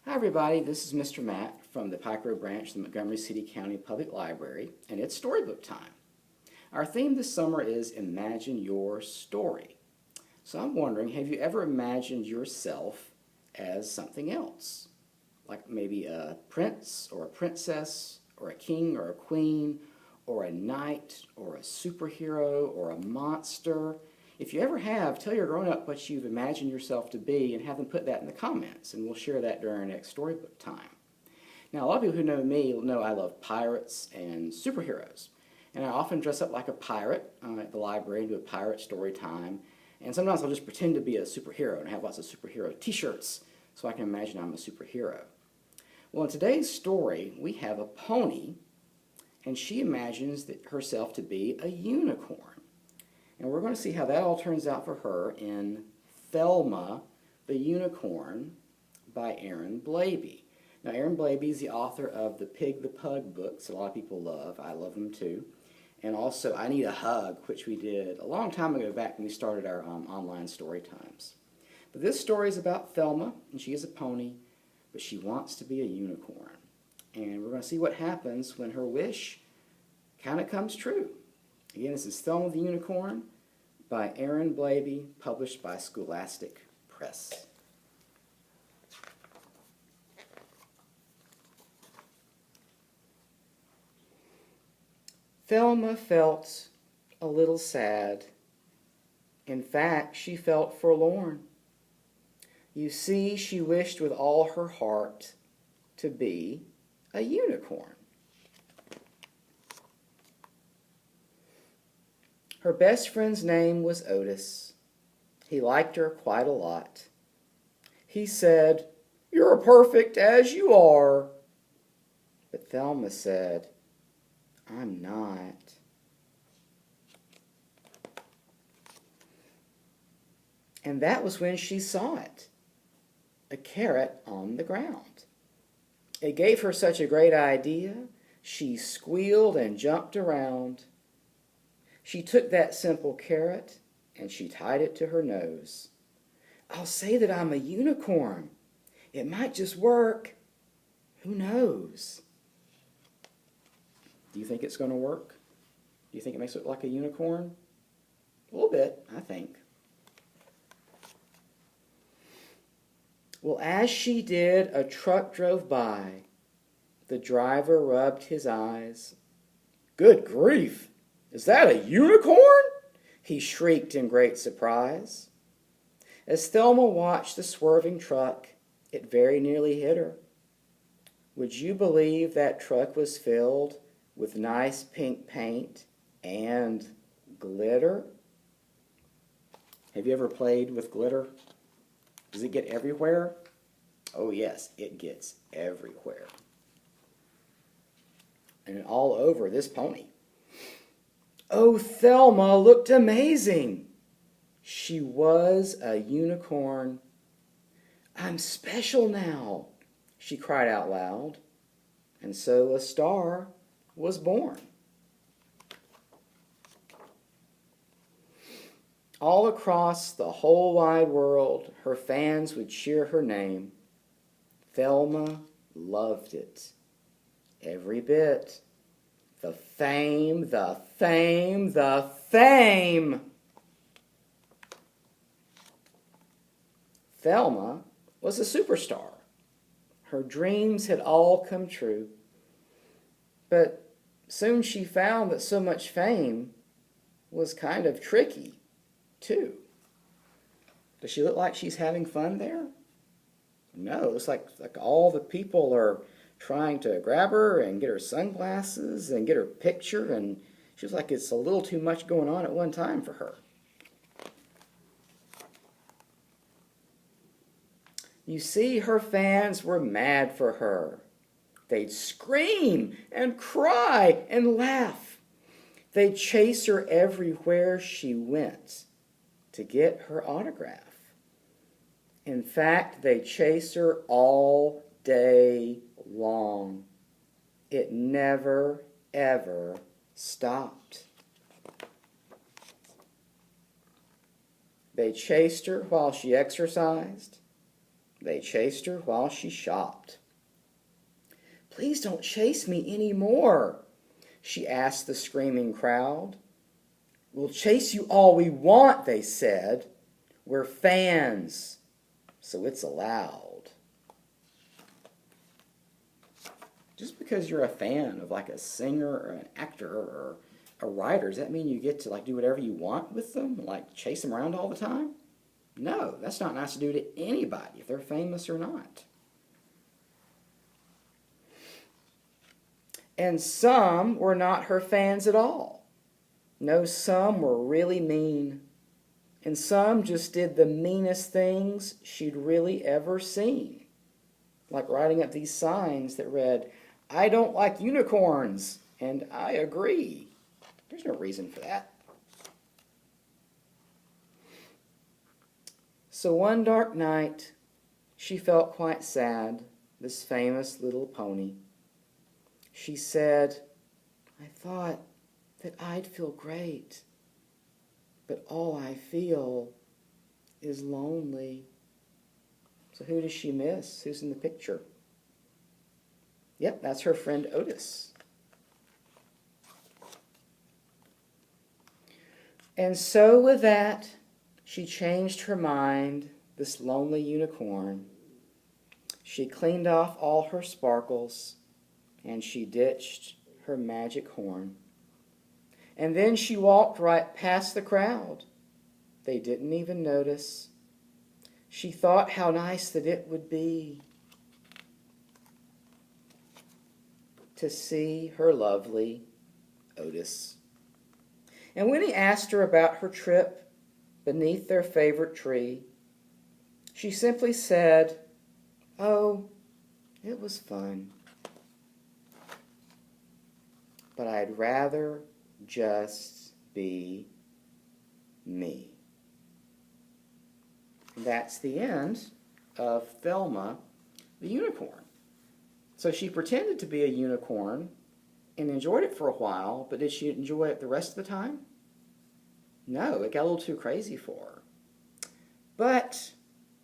Hi everybody, this is Mr. Matt from the Pike Road branch of the Montgomery City County Public Library, and it's Storybook time. Our theme this summer is Imagine Your Story. So I'm wondering, have you ever imagined yourself as something else? Like maybe a prince or a princess or a king or a queen or a knight or a superhero or a monster. If you ever have, tell your grown-up what you've imagined yourself to be and have them put that in the comments, and we'll share that during our next storybook time. Now, a lot of people who know me know I love pirates and superheroes, and I often dress up like a pirate at the library and do a pirate story time, and sometimes I'll just pretend to be a superhero and have lots of superhero t-shirts so I can imagine I'm a superhero. Well, in today's story, we have a pony, and she imagines herself to be a unicorn. And we're going to see how that all turns out for her in Thelma, the Unicorn by Aaron Blabey. Now, Aaron Blabey is the author of the Pig the Pug books a lot of people love. I love them too. And also I Need a Hug, which we did a long time ago back when we started our online story times. But this story is about Thelma, and she is a pony, but she wants to be a unicorn. And we're going to see what happens when her wish kind of comes true. Again, this is Thelma the Unicorn by Aaron Blabey, published by Scholastic Press. Thelma felt a little sad. In fact, she felt forlorn. You see, she wished with all her heart to be a unicorn. Her best friend's name was Otis. He liked her quite a lot. He said, "You're perfect as you are." But Thelma said, "I'm not." And that was when she saw it, a carrot on the ground. It gave her such a great idea, she squealed and jumped around. She took that simple carrot and she tied it to her nose. "I'll say that I'm a unicorn. It might just work. Who knows?" Do you think it's going to work? Do you think it makes it look like a unicorn? A little bit, I think. Well, as she did, a truck drove by. The driver rubbed his eyes. "Good grief! Is that a unicorn?" he shrieked in great surprise. As Thelma watched the swerving truck, it very nearly hit her. Would you believe that truck was filled with nice pink paint and glitter? Have you ever played with glitter? Does it get everywhere? Oh yes, it gets everywhere. And all over this pony. Oh, Thelma looked amazing. She was a unicorn. "I'm special now," she cried out loud. And so a star was born. All across the whole wide world, her fans would cheer her name. Thelma loved it. Every bit. The fame, the fame, the fame! Thelma was a superstar. Her dreams had all come true. But soon she found that so much fame was kind of tricky, too. Does she look like she's having fun there? No, it looks like all the people are trying to grab her and get her sunglasses and get her picture, and she looks like it's a little too much going on at one time for her. You see, her fans were mad for her. They'd scream and cry and laugh. They'd chase her everywhere she went to get her autograph. In fact, they'd chase her all day long. It never, ever stopped. They chased her while she exercised, They chased her while she shopped. "Please don't chase me any more," she asked the screaming crowd. "We'll chase you all we want," they said. "We're fans, so it's allowed." Just because you're a fan of like a singer or an actor or a writer, does that mean you get to like do whatever you want with them, like chase them around all the time? No, that's not nice to do to anybody, if they're famous or not. And some were not her fans at all. No, some were really mean. And some just did the meanest things she'd really ever seen. Like writing up these signs that read, "I don't like unicorns," and "I agree." There's no reason for that. So one dark night, she felt quite sad, this famous little pony. She said, "I thought that I'd feel great, but all I feel is lonely." So who does she miss? Who's in the picture? Yep, that's her friend Otis. And so with that, she changed her mind, this lonely unicorn. She cleaned off all her sparkles, and she ditched her magic horn. And then she walked right past the crowd. They didn't even notice. She thought how nice that it would be to see her lovely Otis. And when he asked her about her trip beneath their favorite tree, she simply said, "Oh, it was fun. But I'd rather just be me." And that's the end of Thelma the unicorn. So she pretended to be a unicorn and enjoyed it for a while, but did she enjoy it the rest of the time? No, it got a little too crazy for her. But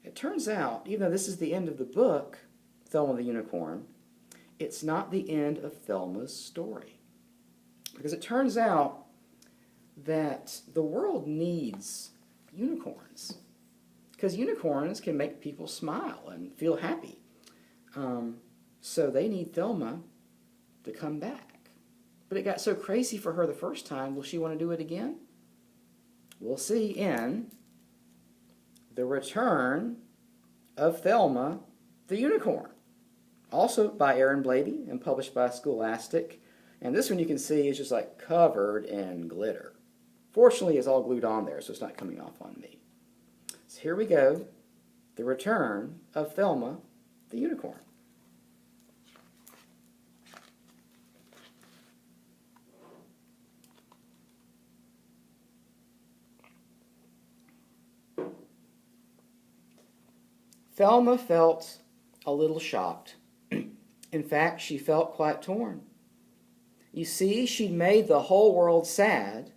it turns out, even though this is the end of the book, Thelma the Unicorn, it's not the end of Thelma's story. Because it turns out that the world needs unicorns. Because unicorns can make people smile and feel happy. So they need Thelma to come back. But it got so crazy for her the first time, will she want to do it again? We'll see in The Return of Thelma the Unicorn. Also by Aaron Blabey and published by Scholastic. And this one you can see is just like covered in glitter. Fortunately, it's all glued on there, so it's not coming off on me. So here we go. The Return of Thelma the Unicorn. Thelma felt a little shocked. In fact, she felt quite torn. You see, she'd made the whole world sad.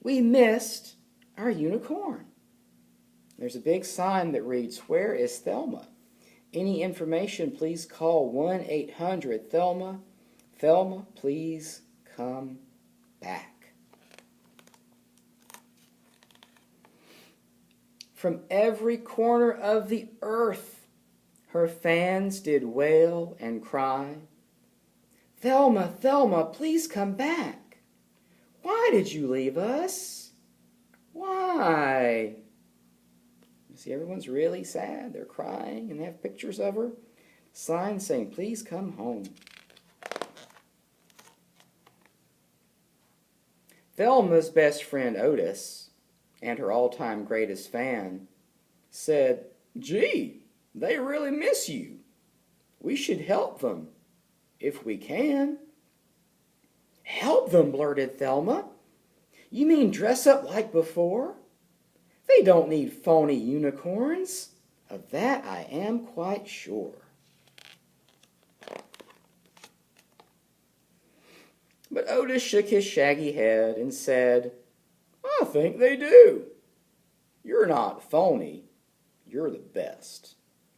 We missed our unicorn. There's a big sign that reads, "Where is Thelma?" Any information, please call 1-800-THELMA. Thelma, please come back. From every corner of the earth, her fans did wail and cry, "Thelma, Thelma, please come back. Why did you leave us? Why?" You see, everyone's really sad. They're crying, and they have pictures of her. Signs saying, "Please come home." Thelma's best friend, Otis, and her all-time greatest fan, said, "Gee, they really miss you. We should help them, if we can." "Help them?" blurted Thelma. "You mean dress up like before? They don't need phony unicorns. Of that I am quite sure." But Otis shook his shaggy head and said, "I think they do. You're not phony. You're the best.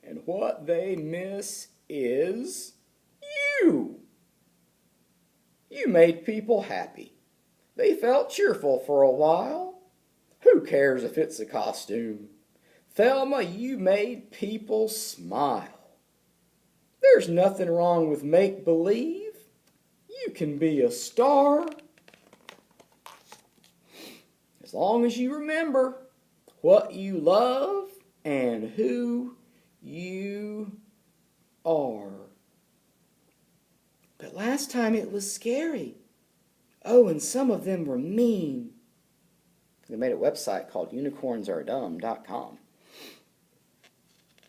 And what they miss is you. You made people happy. They felt cheerful for a while. Who cares if it's a costume? Thelma, you made people smile. There's nothing wrong with make-believe. You can be a star. As long as you remember what you love and who you are. But last time it was scary. Oh, and some of them were mean. They made a website called unicornsAreDumb.com.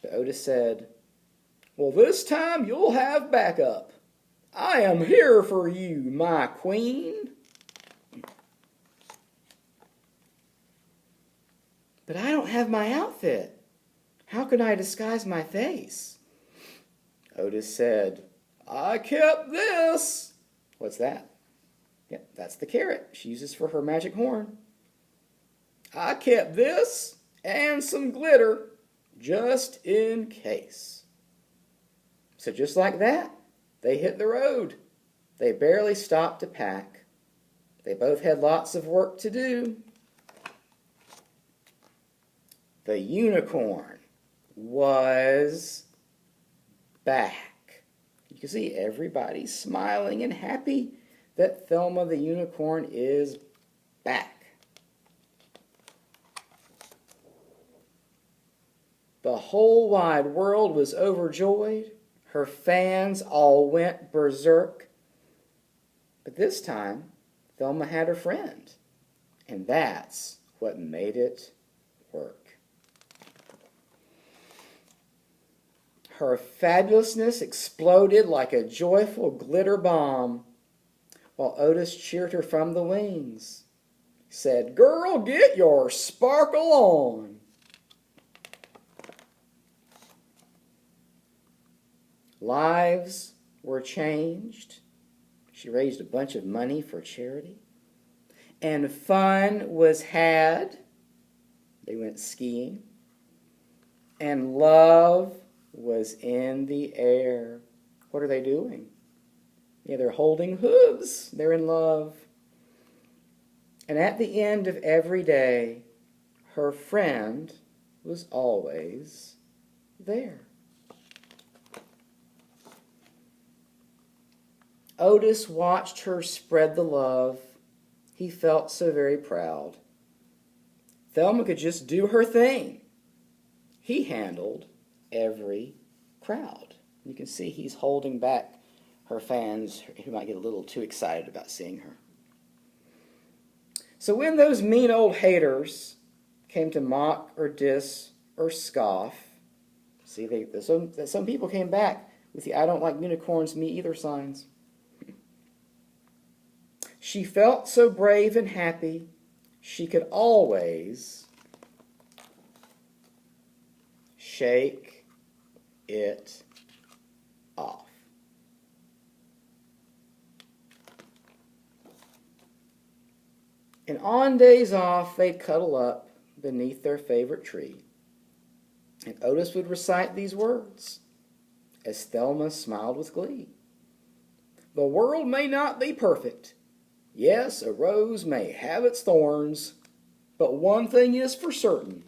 But Otis said, well, this time you'll have backup. I am here for you, my queen. But I don't have my outfit. How can I disguise my face? Otis said, I kept this. What's that? Yep, that's the carrot she uses for her magic horn. I kept this and some glitter just in case. So just like that, they hit the road. They barely stopped to pack. They both had lots of work to do. The unicorn was back. You can see everybody smiling and happy that Thelma the unicorn is back. The whole wide world was overjoyed. Her fans all went berserk. But this time, Thelma had a friend. And that's what made it work. Her fabulousness exploded like a joyful glitter bomb, while Otis cheered her from the wings. He said, girl, get your sparkle on. Lives were changed. She raised a bunch of money for charity. And fun was had. They went skiing. And love was in the air. What are they doing? Yeah, they're holding hooves. They're in love. And at the end of every day, her friend was always there. Otis watched her spread the love. He felt so very proud. Thelma could just do her thing. He handled every crowd. You can see he's holding back her fans who might get a little too excited about seeing her. So when those mean old haters came to mock or diss or scoff, see, some people came back with the I don't like unicorns, me either signs. She felt so brave and happy, she could always shake it off. And on days off, they'd cuddle up beneath their favorite tree. And Otis would recite these words as Thelma smiled with glee. The world may not be perfect. Yes, a rose may have its thorns, but one thing is for certain.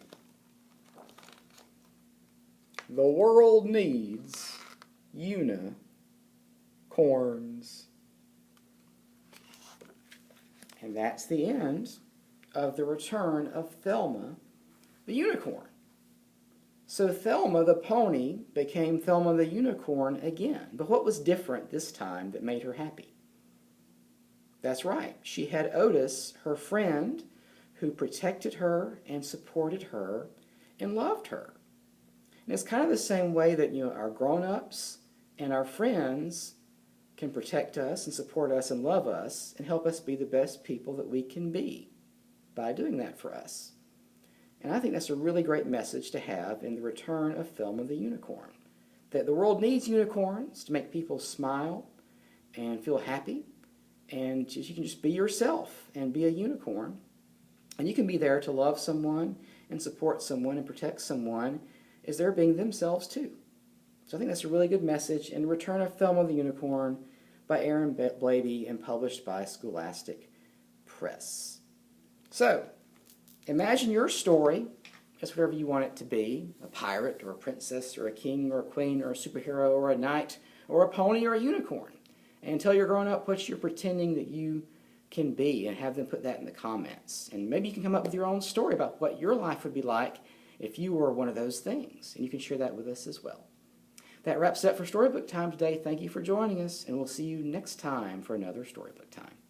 The world needs unicorns. And that's the end of the return of Thelma the unicorn. So Thelma the pony became Thelma the unicorn again. But what was different this time that made her happy? That's right. She had Otis, her friend, who protected her and supported her and loved her. And it's kind of the same way that, our grown-ups and our friends can protect us and support us and love us and help us be the best people that we can be by doing that for us. And I think that's a really great message to have in the return of Thelma the unicorn. That the world needs unicorns to make people smile and feel happy. And you can just be yourself and be a unicorn. And you can be there to love someone and support someone and protect someone as they're being themselves too. So I think that's a really good message. In Return of Thelma the Unicorn by Aaron Blabey and published by Scholastic Press. So, imagine your story as whatever you want it to be. A pirate or a princess or a king or a queen or a superhero or a knight or a pony or a unicorn. And until you're grown up, what you're pretending that you can be, and have them put that in the comments. And maybe you can come up with your own story about what your life would be like if you were one of those things. And you can share that with us as well. That wraps it up for Storybook Time today. Thank you for joining us, and we'll see you next time for another Storybook Time.